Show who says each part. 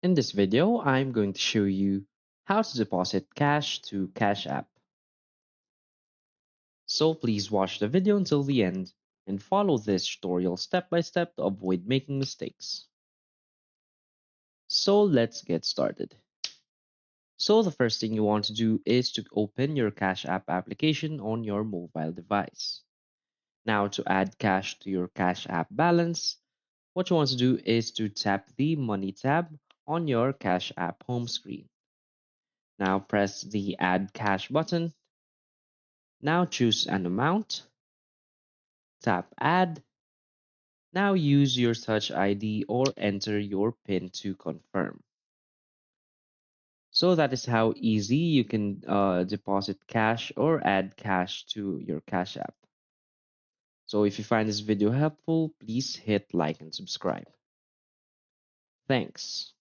Speaker 1: In this video, I'm going to show you how to deposit cash to Cash App. So please watch the video until the end and follow this tutorial step by step to avoid making mistakes. So let's get started. So the first thing you want to do is to open your Cash App application on your mobile device. Now to add cash to your Cash App balance, what you want to do is to tap the Money tab on your Cash App home screen. Now press the Add Cash button. Now choose an amount, tap Add. Now use your Touch ID or enter your PIN to confirm. So that is how easy you can deposit cash or add cash to your Cash App. So if you find this video helpful, please hit like and subscribe. Thanks.